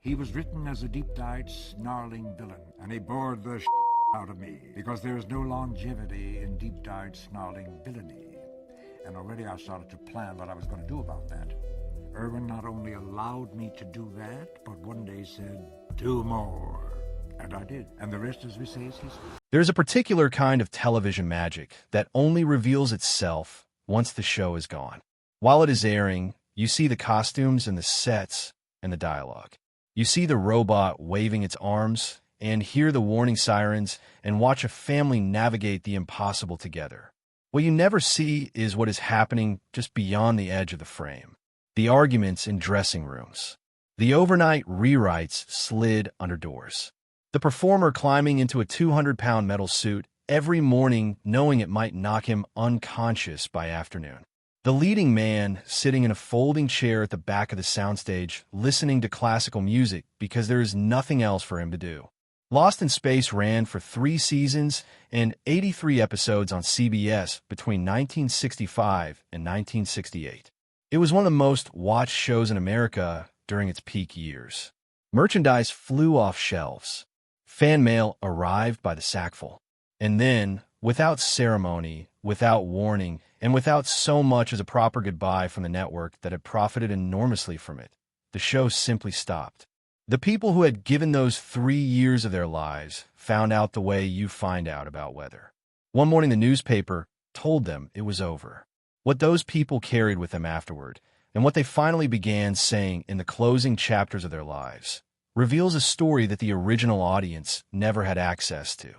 He was written as a deep-dyed, snarling villain, and he bored the out of me, because there is no longevity in deep-dyed, snarling villainy. And already I started to plan what I was going to do about that. Irwin not only allowed me to do that, but one day said, "Do more." And I did. And the rest, as we say, is history. There's a particular kind of television magic that only reveals itself once the show is gone. While it is airing, you see the costumes and the sets and the dialogue. You see the robot waving its arms and hear the warning sirens and watch a family navigate the impossible together. What you never see is what is happening just beyond the edge of the frame. The arguments in dressing rooms. The overnight rewrites slid under doors. The performer climbing into a 200-pound metal suit every morning knowing it might knock him unconscious by afternoon. The leading man sitting in a folding chair at the back of the soundstage listening to classical music because there is nothing else for him to do. Lost in Space ran for 3 seasons and 83 episodes on CBS between 1965 and 1968. It was one of the most watched shows in America during its peak years. Merchandise flew off shelves. Fan mail arrived by the sackful. And then, without ceremony, without warning, and without so much as a proper goodbye from the network that had profited enormously from it, the show simply stopped. The people who had given those 3 years of their lives found out the way you find out about weather. One morning the newspaper told them it was over. What those people carried with them afterward, and what they finally began saying in the closing chapters of their lives, reveals a story that the original audience never had access to.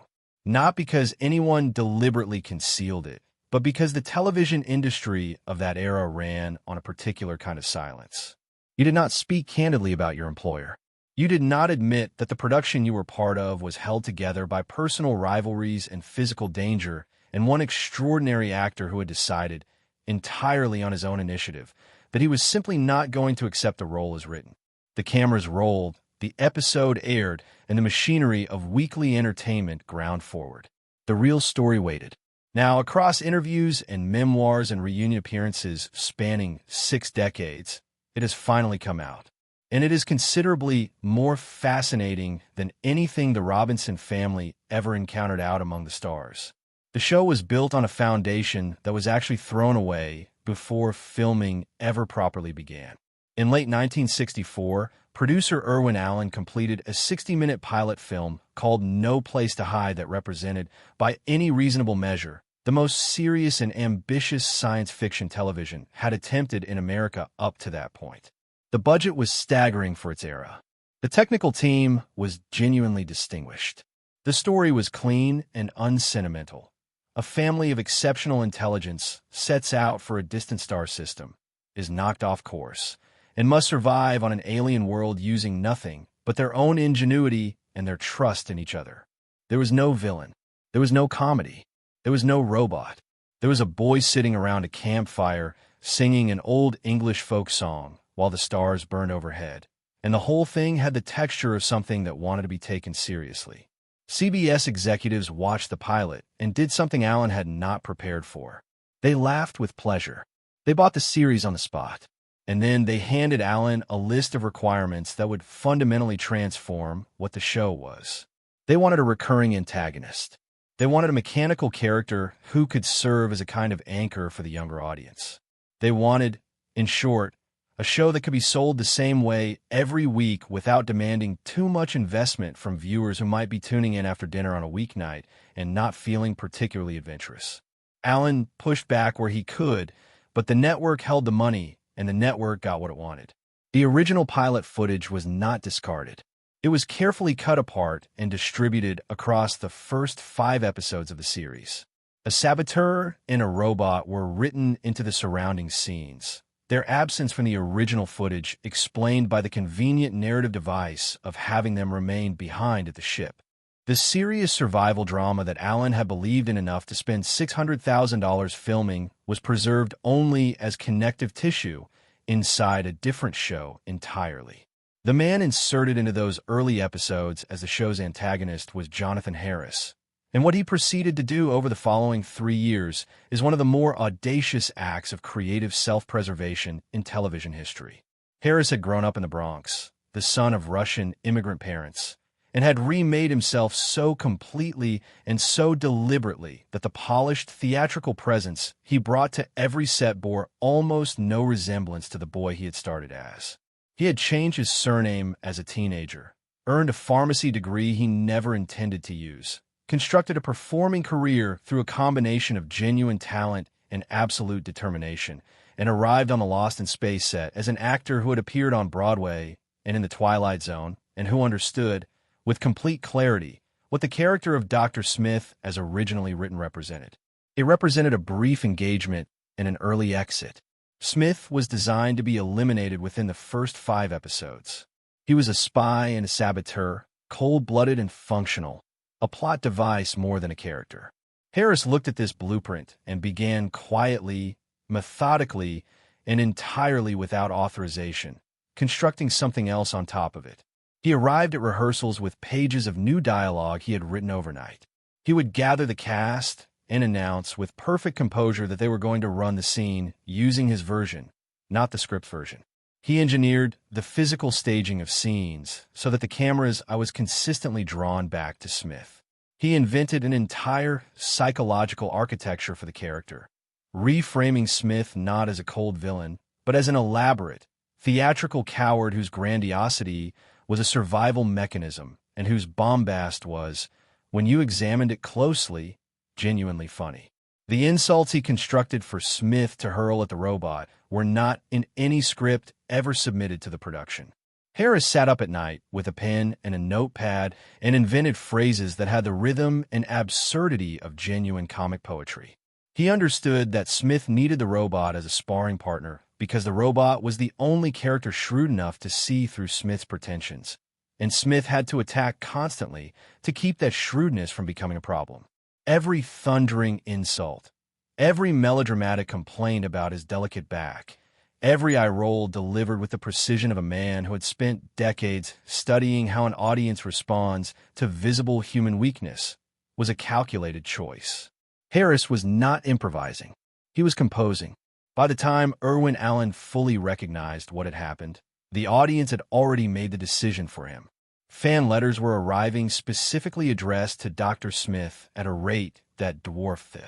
Not because anyone deliberately concealed it, but because the television industry of that era ran on a particular kind of silence. You did not speak candidly about your employer. You did not admit that the production you were part of was held together by personal rivalries and physical danger, and one extraordinary actor who had decided, entirely on his own initiative, that he was simply not going to accept the role as written. The cameras rolled, the episode aired, and the machinery of weekly entertainment ground forward. The real story waited. Now, across interviews and memoirs and reunion appearances spanning 6 decades, it has finally come out. And it is considerably more fascinating than anything the Robinson family ever encountered out among the stars. The show was built on a foundation that was actually thrown away before filming ever properly began. In late 1964, producer Irwin Allen completed a 60-minute pilot film called No Place to Hide that represented, by any reasonable measure, the most serious and ambitious science fiction television had attempted in America up to that point. The budget was staggering for its era. The technical team was genuinely distinguished. The story was clean and unsentimental. A family of exceptional intelligence sets out for a distant star system, is knocked off course, and must survive on an alien world using nothing but their own ingenuity and their trust in each other. There was no villain. There was no comedy. There was no robot. There was a boy sitting around a campfire singing an old English folk song while the stars burned overhead, and the whole thing had the texture of something that wanted to be taken seriously. CBS executives watched the pilot and did something Allen had not prepared for. They laughed with pleasure. They bought the series on the spot. And then they handed Allen a list of requirements that would fundamentally transform what the show was. They wanted a recurring antagonist. They wanted a mechanical character who could serve as a kind of anchor for the younger audience. They wanted, in short, a show that could be sold the same way every week without demanding too much investment from viewers who might be tuning in after dinner on a weeknight and not feeling particularly adventurous. Allen pushed back where he could, but the network held the money, and the network got what it wanted. The original pilot footage was not discarded. It was carefully cut apart and distributed across the first 5 episodes of the series. A saboteur and a robot were written into the surrounding scenes, their absence from the original footage explained by the convenient narrative device of having them remain behind at the ship. The serious survival drama that Allen had believed in enough to spend $600,000 filming was preserved only as connective tissue inside a different show entirely. The man inserted into those early episodes as the show's antagonist was Jonathan Harris, and what he proceeded to do over the following 3 years is one of the more audacious acts of creative self-preservation in television history. Harris had grown up in the Bronx, the son of Russian immigrant parents, and had remade himself so completely and so deliberately that the polished theatrical presence he brought to every set bore almost no resemblance to the boy he had started as. He had changed his surname as a teenager, earned a pharmacy degree he never intended to use, constructed a performing career through a combination of genuine talent and absolute determination, and arrived on the Lost in Space set as an actor who had appeared on Broadway and in The Twilight Zone, and who understood, with complete clarity, what the character of Dr. Smith as originally written represented. It represented a brief engagement and an early exit. Smith was designed to be eliminated within the first 5 episodes. He was a spy and a saboteur, cold-blooded and functional, a plot device more than a character. Harris looked at this blueprint and began quietly, methodically, and entirely without authorization, constructing something else on top of it. He arrived at rehearsals with pages of new dialogue he had written overnight. He would gather the cast and announce with perfect composure that they were going to run the scene using his version, not the script version. He engineered the physical staging of scenes so that the camera's eye was consistently drawn back to Smith. He invented an entire psychological architecture for the character, reframing Smith not as a cold villain, but as an elaborate, theatrical coward whose grandiosity was a survival mechanism and whose bombast was, when you examined it closely, genuinely funny. The insults he constructed for Smith to hurl at the robot were not in any script ever submitted to the production. Harris sat up at night with a pen and a notepad and invented phrases that had the rhythm and absurdity of genuine comic poetry. He understood that Smith needed the robot as a sparring partner because the robot was the only character shrewd enough to see through Smith's pretensions, and Smith had to attack constantly to keep that shrewdness from becoming a problem. Every thundering insult, every melodramatic complaint about his delicate back, every eye roll delivered with the precision of a man who had spent decades studying how an audience responds to visible human weakness, was a calculated choice. Harris was not improvising. He was composing. By the time Irwin Allen fully recognized what had happened, the audience had already made the decision for him. Fan letters were arriving specifically addressed to Dr. Smith at a rate that dwarfed the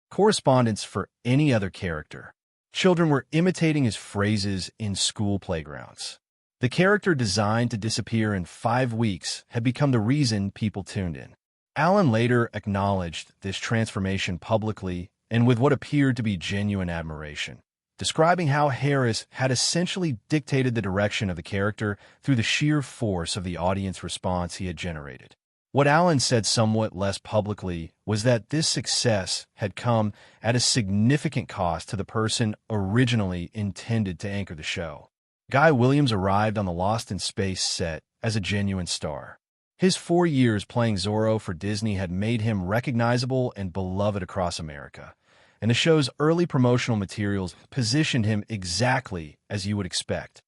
correspondence for any other character. Children were imitating his phrases in school playgrounds. The character designed to disappear in 5 weeks had become the reason people tuned in. Allen later acknowledged this transformation publicly and with what appeared to be genuine admiration, describing how Harris had essentially dictated the direction of the character through the sheer force of the audience response he had generated. What Allen said somewhat less publicly was that this success had come at a significant cost to the person originally intended to anchor the show. Guy Williams arrived on the Lost in Space set as a genuine star. His 4 years playing Zorro for Disney had made him recognizable and beloved across America, and the show's early promotional materials positioned him exactly as you would expect.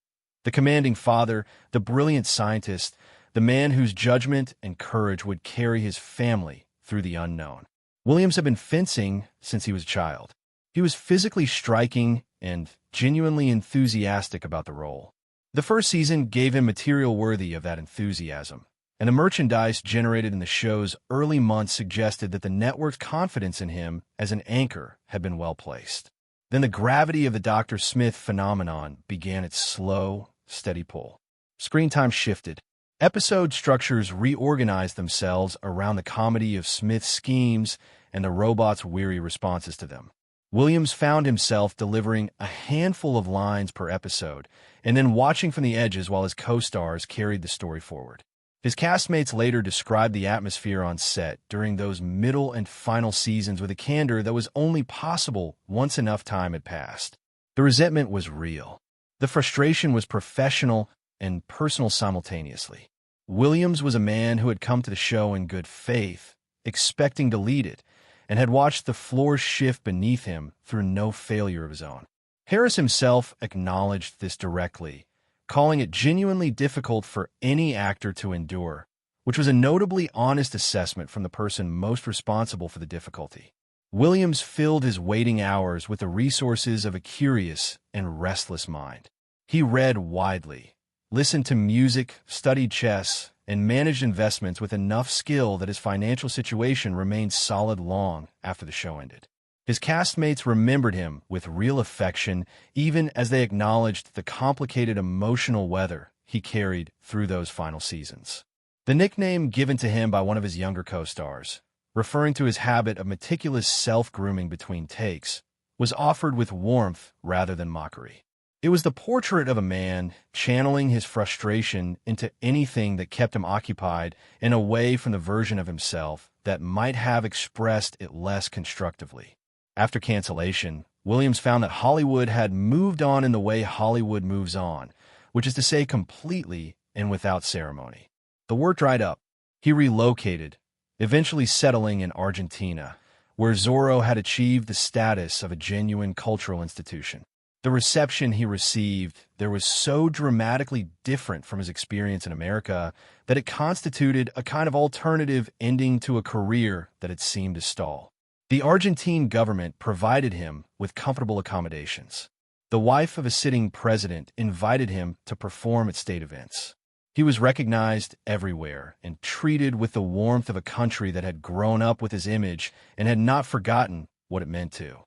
The commanding father, the brilliant scientist, the man whose judgment and courage would carry his family through the unknown. Williams had been fencing since he was a child. He was physically striking and genuinely enthusiastic about the role. The first season gave him material worthy of that enthusiasm, and the merchandise generated in the show's early months suggested that the network's confidence in him as an anchor had been well placed. Then the gravity of the Dr. Smith phenomenon began its slow, steady pull. Screen time shifted. Episode structures reorganized themselves around the comedy of Smith's schemes and the robot's weary responses to them. Williams found himself delivering a handful of lines per episode and then watching from the edges while his co-stars carried the story forward. His castmates later described the atmosphere on set during those middle and final seasons with a candor that was only possible once enough time had passed. The resentment was real. The frustration was professional and personal simultaneously. Williams was a man who had come to the show in good faith, expecting to lead it, and had watched the floor shift beneath him through no failure of his own. Harris himself acknowledged this directly, calling it genuinely difficult for any actor to endure, which was a notably honest assessment from the person most responsible for the difficulty. Williams filled his waiting hours with the resources of a curious and restless mind. He read widely, listened to music, studied chess, and managed investments with enough skill that his financial situation remained solid long after the show ended. His castmates remembered him with real affection, even as they acknowledged the complicated emotional weather he carried through those final seasons. The nickname given to him by one of his younger co-stars, referring to his habit of meticulous self-grooming between takes, was offered with warmth rather than mockery. It was the portrait of a man channeling his frustration into anything that kept him occupied and away from the version of himself that might have expressed it less constructively. After cancellation, Williams found that Hollywood had moved on in the way Hollywood moves on, which is to say completely and without ceremony. The work dried up. He relocated, eventually settling in Argentina, where Zorro had achieved the status of a genuine cultural institution. The reception he received there was so dramatically different from his experience in America that it constituted a kind of alternative ending to a career that had seemed to stall. The Argentine government provided him with comfortable accommodations. The wife of a sitting president invited him to perform at state events. He was recognized everywhere and treated with the warmth of a country that had grown up with his image and had not forgotten what it meant to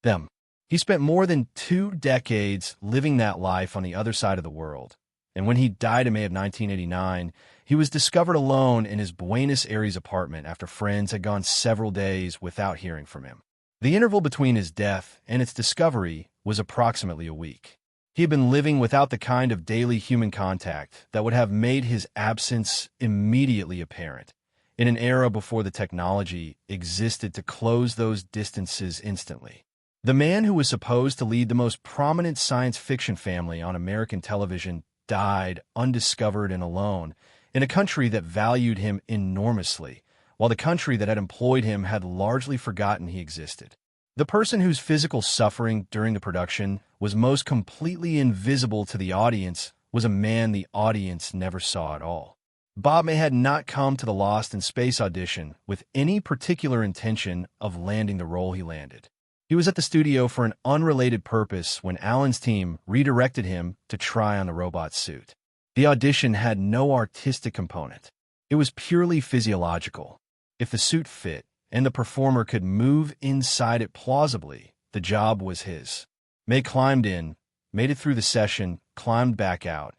them. He spent more than 2 decades living that life on the other side of the world, and when he died in May of 1989, he was discovered alone in his Buenos Aires apartment after friends had gone several days without hearing from him. The interval between his death and its discovery was approximately a week. He had been living without the kind of daily human contact that would have made his absence immediately apparent, in an era before the technology existed to close those distances instantly. The man who was supposed to lead the most prominent science fiction family on American television died undiscovered and alone in a country that valued him enormously, while the country that had employed him had largely forgotten he existed. The person whose physical suffering during the production was most completely invisible to the audience was a man the audience never saw at all. Bob May had not come to the Lost in Space audition with any particular intention of landing the role he landed. He was at the studio for an unrelated purpose when Alan's team redirected him to try on the robot suit. The audition had no artistic component. It was purely physiological. If the suit fit and the performer could move inside it plausibly, the job was his. May climbed in, made it through the session, climbed back out,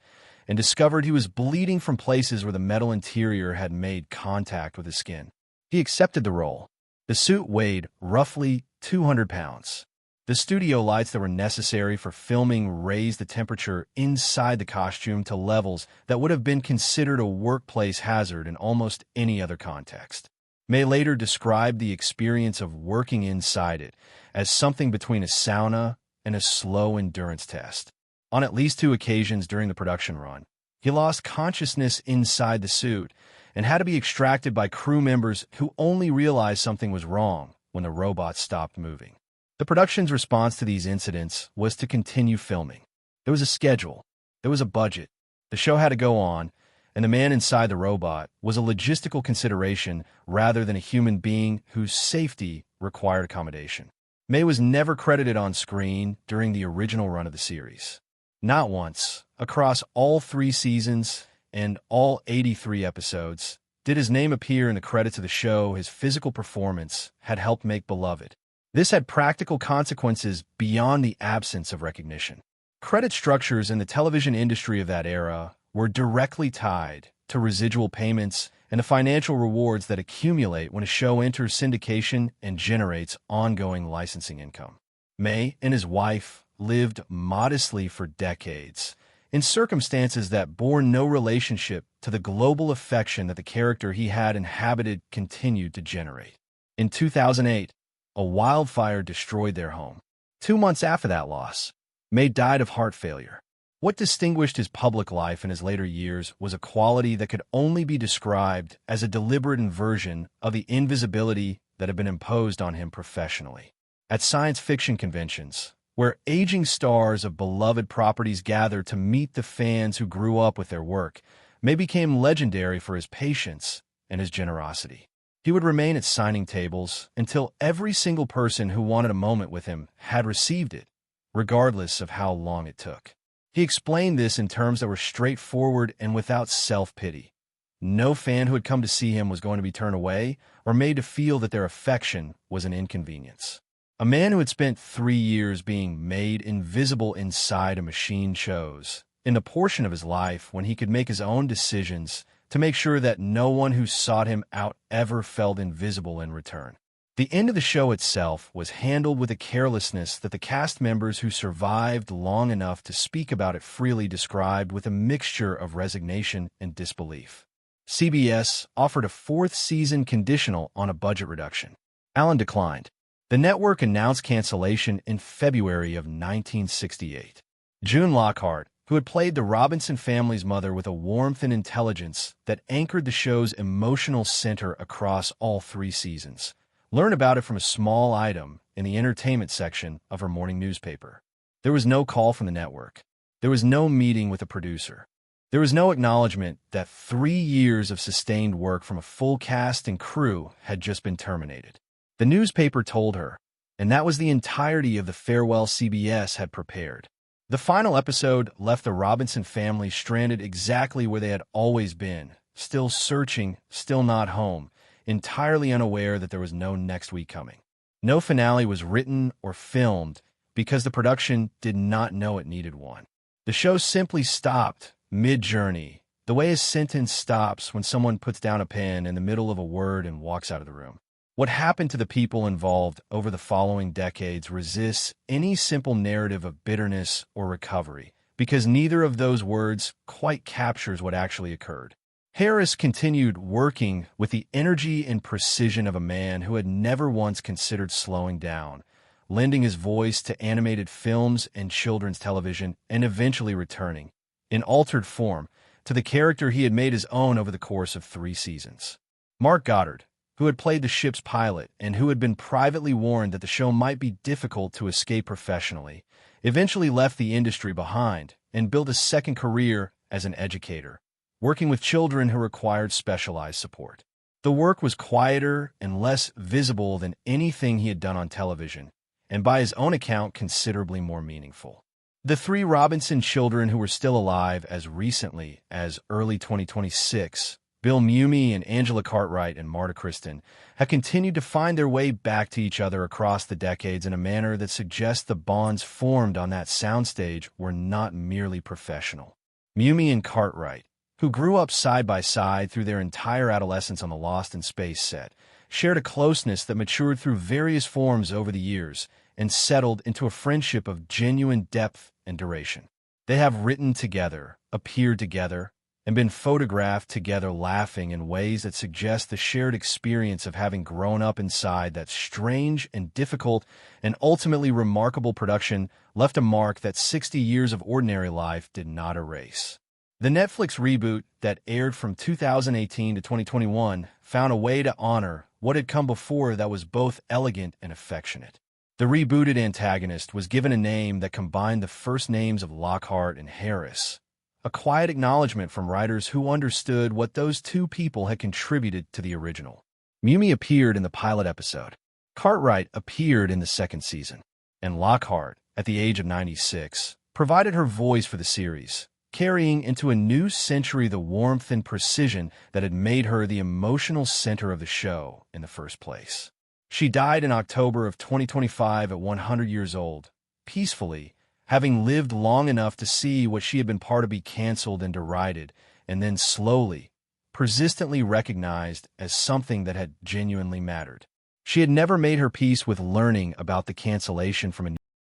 and discovered he was bleeding from places where the metal interior had made contact with his skin. He accepted the role. The suit weighed roughly 200 pounds. The studio lights that were necessary for filming raised the temperature inside the costume to levels that would have been considered a workplace hazard in almost any other context. May later described the experience of working inside it as something between a sauna and a slow endurance test. On at least 2 occasions during the production run, he lost consciousness inside the suit and had to be extracted by crew members who only realized something was wrong when the robot stopped moving. The production's response to these incidents was to continue filming. There was a schedule. There was a budget. The show had to go on, and the man inside the robot was a logistical consideration rather than a human being whose safety required accommodation. May was never credited on screen during the original run of the series. Not once, across all 3 seasons and all 83 episodes, did his name appear in the credits of the show his physical performance had helped make beloved. This had practical consequences beyond the absence of recognition. Credit structures in the television industry of that era were directly tied to residual payments and the financial rewards that accumulate when a show enters syndication and generates ongoing licensing income. May and his wife lived modestly for decades, in circumstances that bore no relationship to the global affection that the character he had inhabited continued to generate. In 2008, a wildfire destroyed their home. 2 months after that loss, May died of heart failure. What distinguished his public life in his later years was a quality that could only be described as a deliberate inversion of the invisibility that had been imposed on him professionally. At science fiction conventions, where aging stars of beloved properties gathered to meet the fans who grew up with their work, May became legendary for his patience and his generosity. He would remain at signing tables until every single person who wanted a moment with him had received it, regardless of how long it took. He explained this in terms that were straightforward and without self-pity. No fan who had come to see him was going to be turned away or made to feel that their affection was an inconvenience. A man who had spent 3 years being made invisible inside a machine chose, in the portion of his life when he could make his own decisions, to make sure that no one who sought him out ever felt invisible in return. The end of the show itself was handled with a carelessness that the cast members who survived long enough to speak about it freely described with a mixture of resignation and disbelief. CBS offered a 4th season conditional on a budget reduction. Allen declined. The network announced cancellation in February of 1968. June Lockhart, who had played the Robinson family's mother with a warmth and intelligence that anchored the show's emotional center across all 3 seasons, learned about it from a small item in the entertainment section of her morning newspaper. There was no call from the network. There was no meeting with a producer. There was no acknowledgement that 3 years of sustained work from a full cast and crew had just been terminated. The newspaper told her, and that was the entirety of the farewell CBS had prepared. The final episode left the Robinson family stranded exactly where they had always been, still searching, still not home, entirely unaware that there was no next week coming. No finale was written or filmed because the production did not know it needed one. The show simply stopped mid-journey, the way a sentence stops when someone puts down a pen in the middle of a word and walks out of the room. What happened to the people involved over the following decades resists any simple narrative of bitterness or recovery, because neither of those words quite captures what actually occurred. Harris continued working with the energy and precision of a man who had never once considered slowing down, lending his voice to animated films and children's television, and eventually returning, in altered form, to the character he had made his own over the course of 3 seasons. Mark Goddard, who had played the ship's pilot and who had been privately warned that the show might be difficult to escape professionally, eventually left the industry behind and built a second career as an educator, working with children who required specialized support. The work was quieter and less visible than anything he had done on television, and by his own account, considerably more meaningful. The 3 Robinson children who were still alive as recently as early 2026, Bill Mumy and Angela Cartwright and Marta Kristen, have continued to find their way back to each other across the decades in a manner that suggests the bonds formed on that soundstage were not merely professional. Mumy and Cartwright, who grew up side by side through their entire adolescence on the Lost in Space set, shared a closeness that matured through various forms over the years and settled into a friendship of genuine depth and duration. They have written together, appeared together, and been photographed together laughing in ways that suggest the shared experience of having grown up inside that strange and difficult and ultimately remarkable production left a mark that 60 years of ordinary life did not erase. The Netflix reboot that aired from 2018 to 2021 found a way to honor what had come before that was both elegant and affectionate. The rebooted antagonist was given a name that combined the first names of Lockhart and Harris, a quiet acknowledgement from writers who understood what those 2 people had contributed to the original. Mumy appeared in the pilot episode. Cartwright appeared in the 2nd season. And Lockhart, at the age of 96, provided her voice for the series, carrying into a new century the warmth and precision that had made her the emotional center of the show in the first place. She died in October of 2025 at 100 years old, peacefully, having lived long enough to see what she had been part of be canceled and derided, and then slowly, persistently recognized as something that had genuinely mattered. She had never made her peace with learning about the cancellation from a